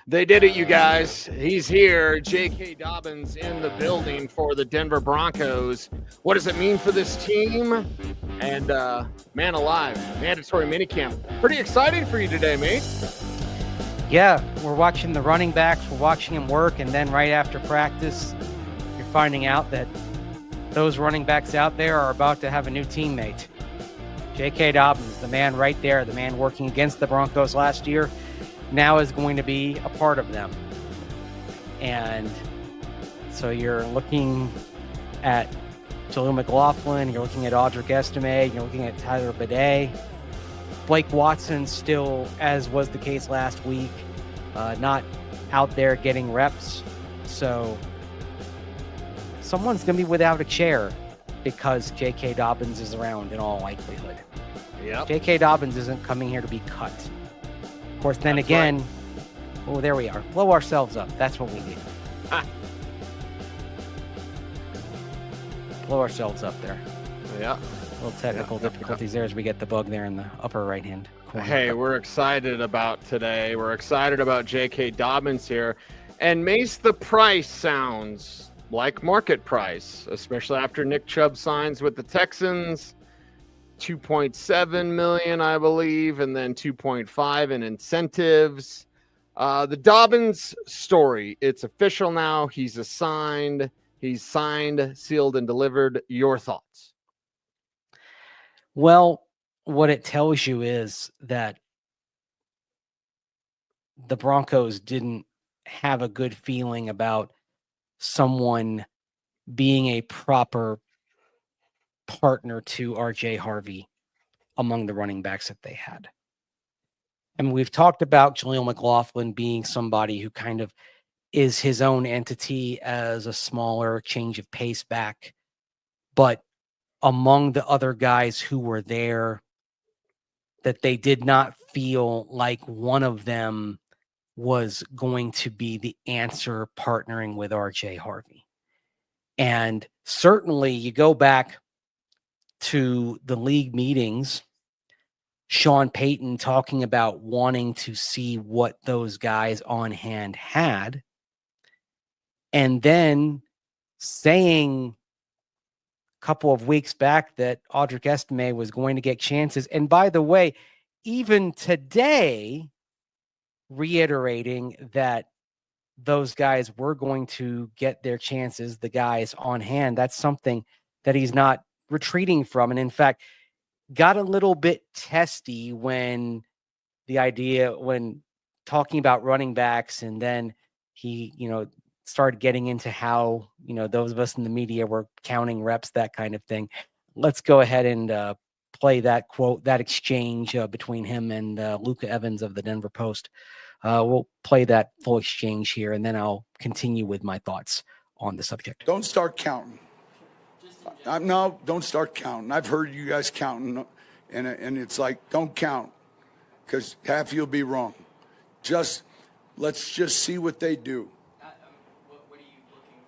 They did it, you guys. He's here. J.K. Dobbins in the building for the Denver Broncos. What does it mean for this team? And man alive, mandatory minicamp. Pretty exciting for you today, mate. Yeah, we're watching the running backs. We're watching them work. And then right after practice, you're finding out that those running backs out there are about to have a new teammate. J.K. Dobbins, the man right there, the man working against the Broncos last year, now is going to be a part of them. And so you're looking at Jaleel McLaughlin, you're looking at Audric Estime, you're looking at Tyler Bidet. Blake Watson still, as was the case last week, not out there getting reps. So someone's going to be without a chair because J.K. Dobbins is around in all likelihood. Yep. J.K. Dobbins isn't coming here to be cut. Of course, then again, right. Oh, there we are. Blow ourselves up. That's what we do. Blow ourselves up there. Yeah. Little technical difficulties there as we get the bug there in the upper right-hand corner. Hey, we're excited about today. We're excited about J.K. Dobbins here. And Mase, the price sounds like market price, especially after Nick Chubb signs with the Texans. 2.7 million, I believe, and then 2.5 in incentives. The Dobbins story, it's official now. He's signed, sealed, and delivered. Your thoughts? Well, what it tells you is that the Broncos didn't have a good feeling about someone being a proper partner to RJ Harvey among the running backs that they had. And we've talked about Jaleel McLaughlin being somebody who kind of is his own entity as a smaller change of pace back. But among the other guys who were there, that they did not feel like one of them was going to be the answer partnering with RJ Harvey. And certainly you go back to the league meetings, Sean Payton talking about wanting to see what those guys on hand had, and then saying a couple of weeks back that Audric Estime was going to get chances. And by the way, even today, reiterating that those guys were going to get their chances, the guys on hand. That's something that he's not retreating from. And in fact, got a little bit testy when talking about running backs, and then he, started getting into how, those of us in the media were counting reps, that kind of thing. Let's go ahead and play that quote, that exchange between him and Luca Evans of the Denver Post. We'll play that full exchange here, and then I'll continue with my thoughts on the subject. Don't start counting. No, don't start counting. I've heard you guys counting, and it's like, don't count, because half you'll be wrong. Let's just see what they do. What are you looking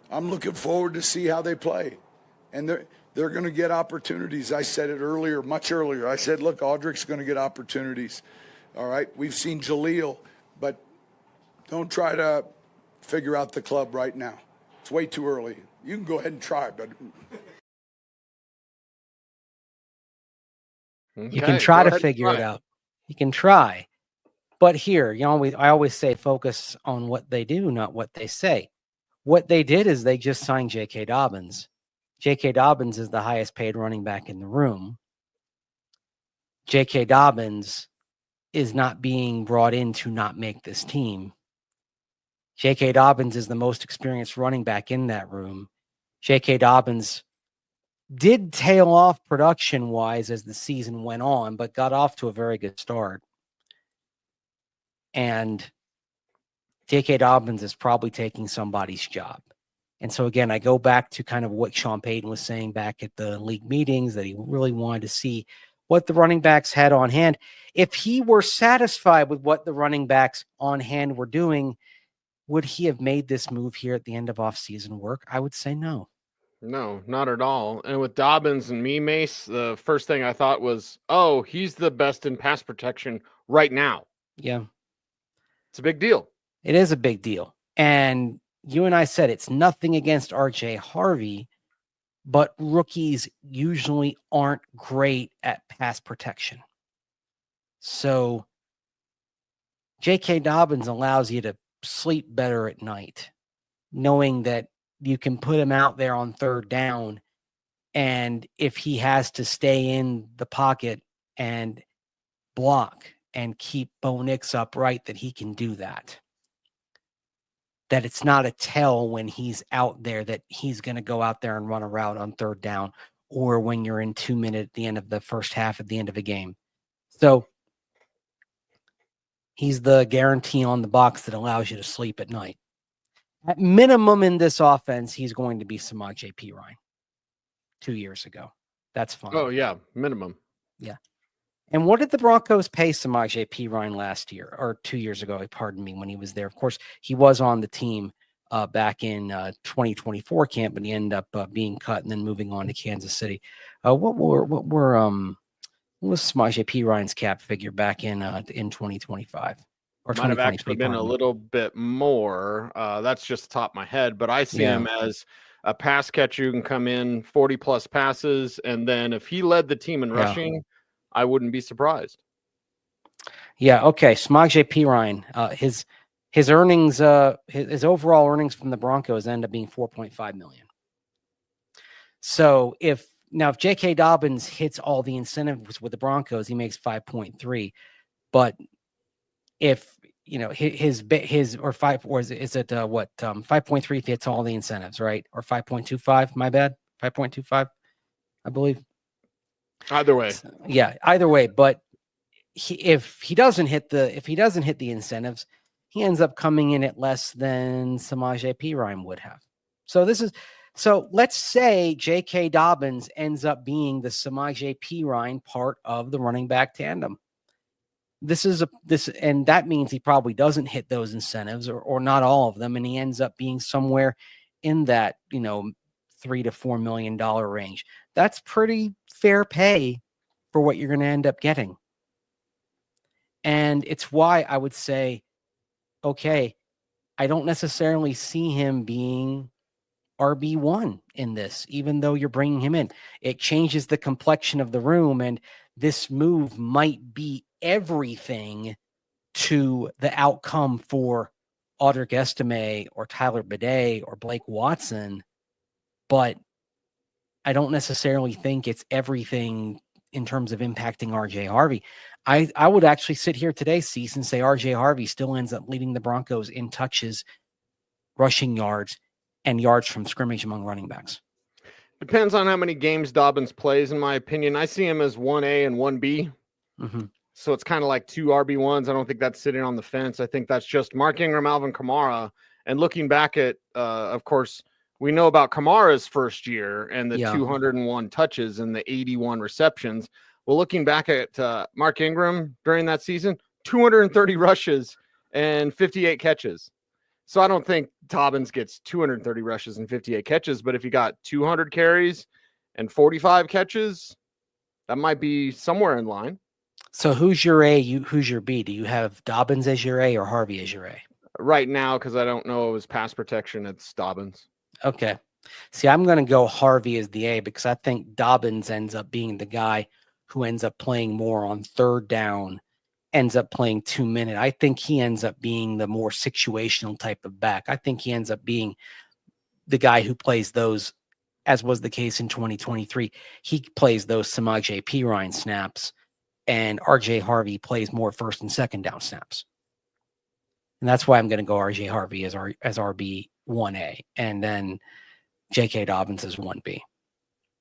for? I'm looking forward to see how they play, and they're going to get opportunities. I said it earlier, much earlier. I said, look, Audric's going to get opportunities. All right, we've seen Jaleel, but don't try to figure out the club right now. It's way too early. You can go ahead and try, but you can try to figure it out. You can try. But here, I always say focus on what they do, not what they say. What they did is they just signed J.K. Dobbins. J.K. Dobbins is the highest paid running back in the room. J.K. Dobbins is not being brought in to not make this team. J.K. Dobbins is the most experienced running back in that room. J.K. Dobbins did tail off production-wise as the season went on, but got off to a very good start. And J.K. Dobbins is probably taking somebody's job. And so, again, I go back to kind of what Sean Payton was saying back at the league meetings, that he really wanted to see what the running backs had on hand. If he were satisfied with what the running backs on hand were doing, would he have made this move here at the end of offseason work? I would say no. No, not at all. And with Dobbins and Mase, the first thing I thought was, oh, he's the best in pass protection right now. Yeah. It's a big deal. It is a big deal. And you and I said it's nothing against RJ Harvey, but rookies usually aren't great at pass protection. So J.K. Dobbins allows you to sleep better at night, knowing that you can put him out there on third down. And if he has to stay in the pocket and block and keep Bo Nix upright, that he can do that. That it's not a tell when he's out there that he's going to go out there and run a route on third down, or when you're in 2 minutes at the end of the first half at the end of a game. So he's the guarantee on the box that allows you to sleep at night. At minimum in this offense, he's going to be Samaj P. Ryan 2 years ago. That's fine. Oh, yeah, minimum. Yeah. And what did the Broncos pay Samaj P. Ryan last year, or 2 years ago? Pardon me, when he was there. Of course, he was on the team back in 2024 camp, and he ended up being cut and then moving on to Kansas City. What was Samaj P. Ryan's cap figure back in 2025? Or might have actually been a little bit more. That's just the top of my head, but I see him as a pass catcher who can come in 40 plus passes, and then if he led the team in rushing, I wouldn't be surprised. Yeah. Okay. Samaj P. Ryan, his earnings, his overall earnings from the Broncos end up being $4.5 million. So if J.K. Dobbins hits all the incentives with the Broncos, he makes 5.3. But if his or 5, or is it 5.3 if he hits all the incentives, right? Or 5.25? My bad. 5.25, I believe. Either way. Yeah, either way. But if he doesn't hit the incentives, he ends up coming in at less than Samaj P. Ryan would have. So let's say J.K. Dobbins ends up being the Samaj P. Ryan part of the running back tandem. And that means he probably doesn't hit those incentives, or not all of them, and he ends up being somewhere in that $3 to $4 million range. That's pretty fair pay for what you're going to end up getting. And it's why I would say, okay, I don't necessarily see him being RB1 in this, even though you're bringing him in. It changes the complexion of the room, and this move might be everything to the outcome for Audric Estime or Tyler Bidet or Blake Watson, but I don't necessarily think it's everything in terms of impacting RJ Harvey. I would actually sit here today, Cecil, and say RJ Harvey still ends up leading the Broncos in touches, rushing yards, and yards from scrimmage among running backs. Depends on how many games Dobbins plays, in my opinion. I see him as 1A and 1B. Mm-hmm. So it's kind of like two RB1s. I don't think that's sitting on the fence. I think that's just Mark Ingram, Alvin Kamara. And looking back at, of course, we know about Kamara's first year and the 201 touches and the 81 receptions. Well, looking back at Mark Ingram during that season, 230 rushes and 58 catches. So I don't think Dobbins gets 230 rushes and 58 catches, but if you got 200 carries and 45 catches, that might be somewhere in line. So who's your A? Who's your B? Do you have Dobbins as your A or Harvey as your A? Right now, because I don't know his pass protection, it's Dobbins. Okay. See, I'm going to go Harvey as the A because I think Dobbins ends up being the guy who ends up playing more on third down, ends up playing 2 minute. I think he ends up being the more situational type of back. I think he ends up being the guy who plays those, as was the case in 2023. He plays those Samaj P. Ryan snaps, and RJ Harvey plays more first and second down snaps. And that's why I'm going to go RJ Harvey as RB 1A, and then J.K. Dobbins as 1B.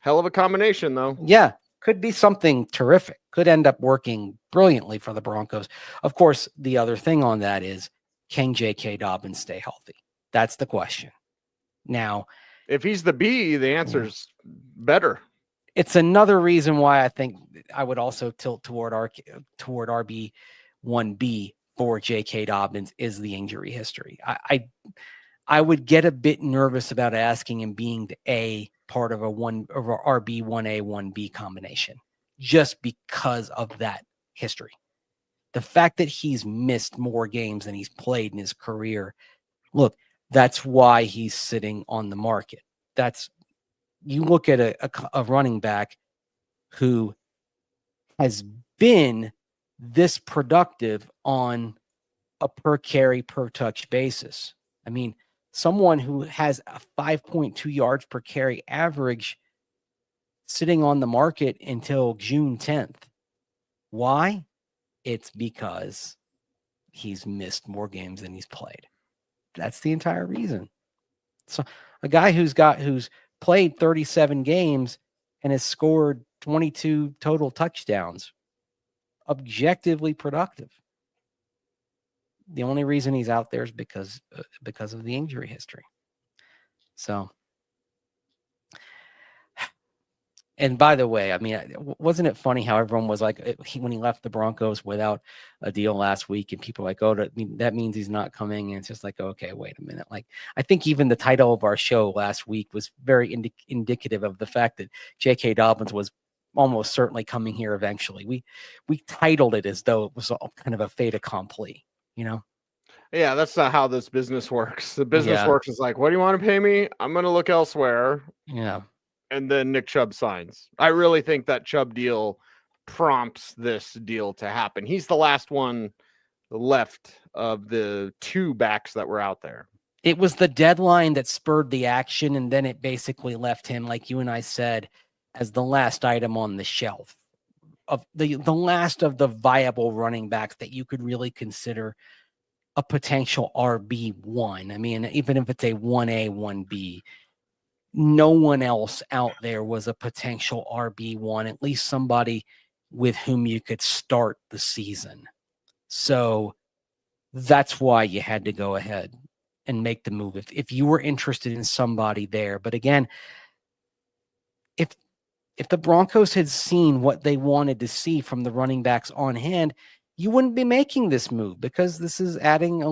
Hell of a combination, though. Yeah, could be something terrific. Could end up working brilliantly for the Broncos. Of course, the other thing on that is, can J.K. Dobbins stay healthy? That's the question. Now, if he's the B, the answer's better. It's another reason why I think I would also tilt toward RB 1B for J.K. Dobbins is the injury history. I would get a bit nervous about asking him being the A part of a RB 1A 1B combination, just because of that history. The fact that he's missed more games than he's played in his career, look, that's why he's sitting on the market. You look at a running back who has been this productive on a per carry, per touch basis. I mean, someone who has a 5.2 yards per carry average sitting on the market until June 10th. Why? It's because he's missed more games than he's played. That's the entire reason. So a guy who's played 37 games and has scored 22 total touchdowns, objectively productive. The only reason he's out there is because of the injury history. So, and by the way, I mean, wasn't it funny how everyone was like, when he left the Broncos without a deal last week, and people were like, oh, that means he's not coming. And it's just like, okay, wait a minute. Like, I think even the title of our show last week was very indicative of the fact that J.K. Dobbins was almost certainly coming here eventually. We titled it as though it was all kind of a fait accompli, you know? Yeah, that's not how this business works. The business works is like, what do you want to pay me? I'm going to look elsewhere. Yeah. And then Nick Chubb signs. I really think that Chubb deal prompts this deal to happen. He's the last one left of the two backs that were out there. It was the deadline that spurred the action, and then it basically left him, like you and I said, as the last item on the shelf of the last of the viable running backs that you could really consider a potential RB1. I mean, even if it's a 1A, 1B, no one else out there was a potential RB1, at least somebody with whom you could start the season. So that's why you had to go ahead and make the move if you were interested in somebody there. But again, if the Broncos had seen what they wanted to see from the running backs on hand, you wouldn't be making this move, because this is adding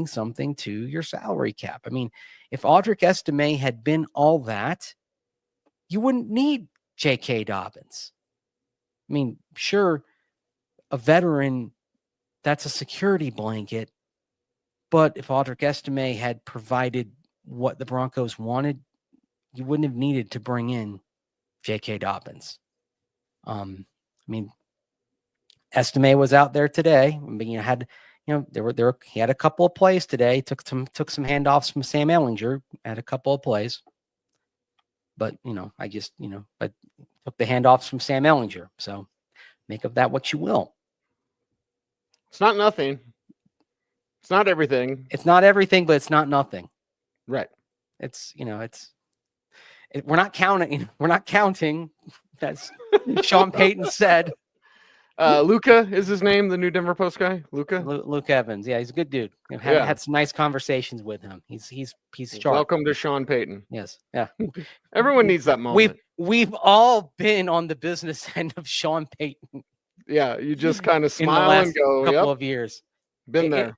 something to your salary cap. I mean, if Audric Estime had been all that, you wouldn't need J.K. Dobbins. I mean, sure, a veteran, that's a security blanket, but if Audric Estime had provided what the Broncos wanted, you wouldn't have needed to bring in J.K. Dobbins. I mean, Estime was out there today. I mean, he had a couple of plays today. Took some handoffs from Sam Ehlinger. Had a couple of plays, but I took the handoffs from Sam Ehlinger. So make of that what you will. It's not nothing. It's not everything. It's not everything, but it's not nothing. Right. We're not counting. We're not counting. That's Sean Payton said. Luca is his name, the new Denver Post guy. Luke Evans. Yeah, he's a good dude. Had some nice conversations with him. He's sharp. Welcome to Sean Payton. Yes. Yeah. Everyone needs that moment. We've all been on the business end of Sean Payton. Yeah, you just kind of smile and go, couple of years. Been there.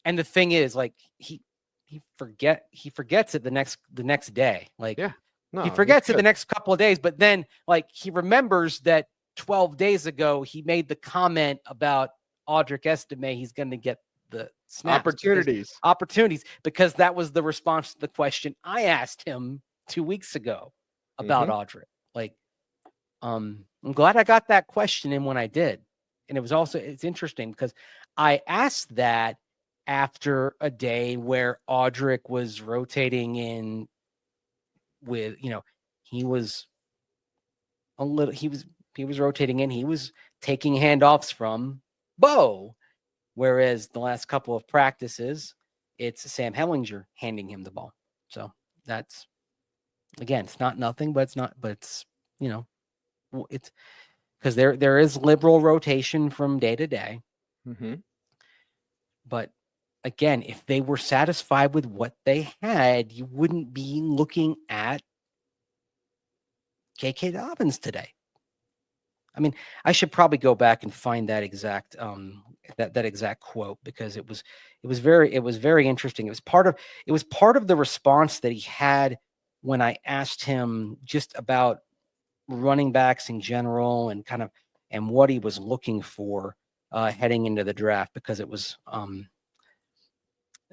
And the thing is, like, he forgets it the next day. Like, he forgets it the next couple of days, but then, like, he remembers that 12 days ago he made the comment about Audric Estime. He's going to get the snaps, opportunities, because that was the response to the question I asked him 2 weeks ago about Audric. Like, I'm glad I got that question in when I did. And it's interesting because I asked that after a day where Audric was rotating in with, he was rotating in. He was taking handoffs from Bo, whereas the last couple of practices, it's Sam Ehlinger handing him the ball. So that's, again, it's not nothing, but it's it's because there is liberal rotation from day to day. Mm-hmm. But again, if they were satisfied with what they had, you wouldn't be looking at J.K. Dobbins today. I mean, I should probably go back and find that exact that exact quote, because it was very interesting. It was part of the response that he had when I asked him just about running backs in general and kind of and what he was looking for heading into the draft, because it was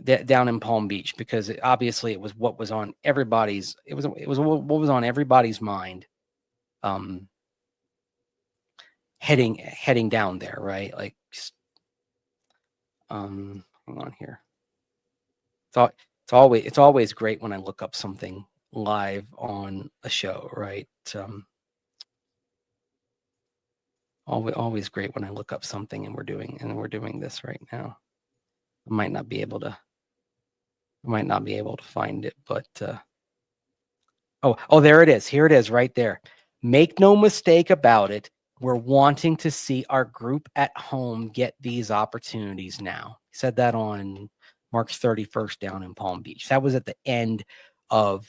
down in Palm Beach, because obviously it was what was on everybody's. It was what was on everybody's mind. Heading down there, right? Like, hang on here. It's always great when I look up something live on a show, right? Always great when I look up something and we're doing this right now. I might not be able to find it, but oh, there it is. Here it is right there. Make no mistake about it. We're wanting to see our group at home get these opportunities now. He said that on March 31st down in Palm Beach. That was at the end of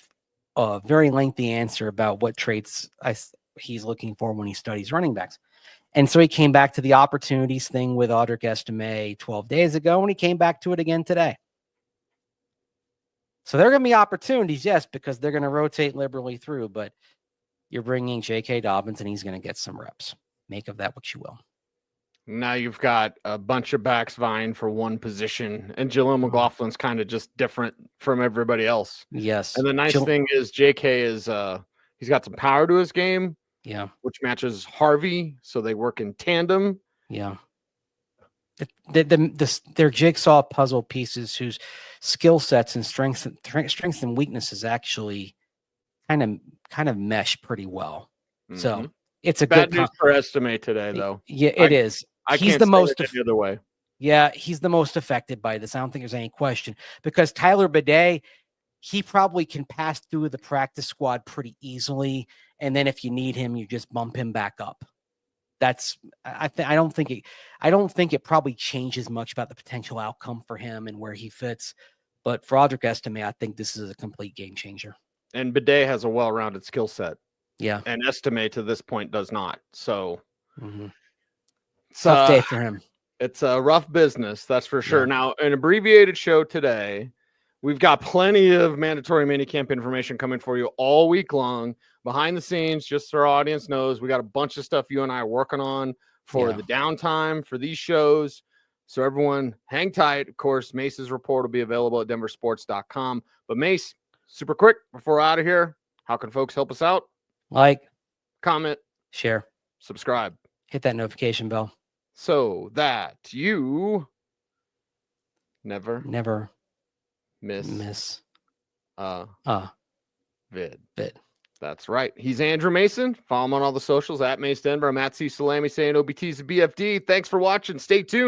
a very lengthy answer about what traits he's looking for when he studies running backs. And so he came back to the opportunities thing with Audric Estime 12 days ago, and he came back to it again today. So there are going to be opportunities, yes, because they're going to rotate liberally through, but you're bringing J.K. Dobbins, and he's going to get some reps. Make of that what you will. Now you've got a bunch of backs vying for one position, and Jaleel McLaughlin's kind of just different from everybody else. Yes. And the nice thing is J.K. is he's got some power to his game. Yeah. Which matches Harvey, so they work in tandem. Yeah. They're jigsaw puzzle pieces whose skill sets and strengths and weaknesses actually kind of mesh pretty well. Mm-hmm. So it's a bad good news for Estime today, though. Yeah, it is. He's the most the other way. Yeah, he's the most affected by this. I don't think there's any question, because Tyler Bidet, he probably can pass through the practice squad pretty easily, and then if you need him, you just bump him back up. I don't think it probably changes much about the potential outcome for him and where he fits. But for Audric Estime, I think this is a complete game changer. And Bidet has a well-rounded skill set. Yeah. And Estime to this point does not. So tough day for him. It's a rough business, that's for sure. Yeah. Now, an abbreviated show today. We've got plenty of mandatory minicamp information coming for you all week long. Behind the scenes, just so our audience knows, we got a bunch of stuff you and I are working on for the downtime for these shows. So everyone hang tight. Of course, Mace's report will be available at denversports.com. But Mase, super quick, before we're out of here, how can folks help us out? Like, comment, share, subscribe. Hit that notification bell. So that you never miss vid. That's right. He's Andrew Mason. Follow him on all the socials at Mase Denver. I'm at Cecil saying OBT's a BFD. Thanks for watching. Stay tuned.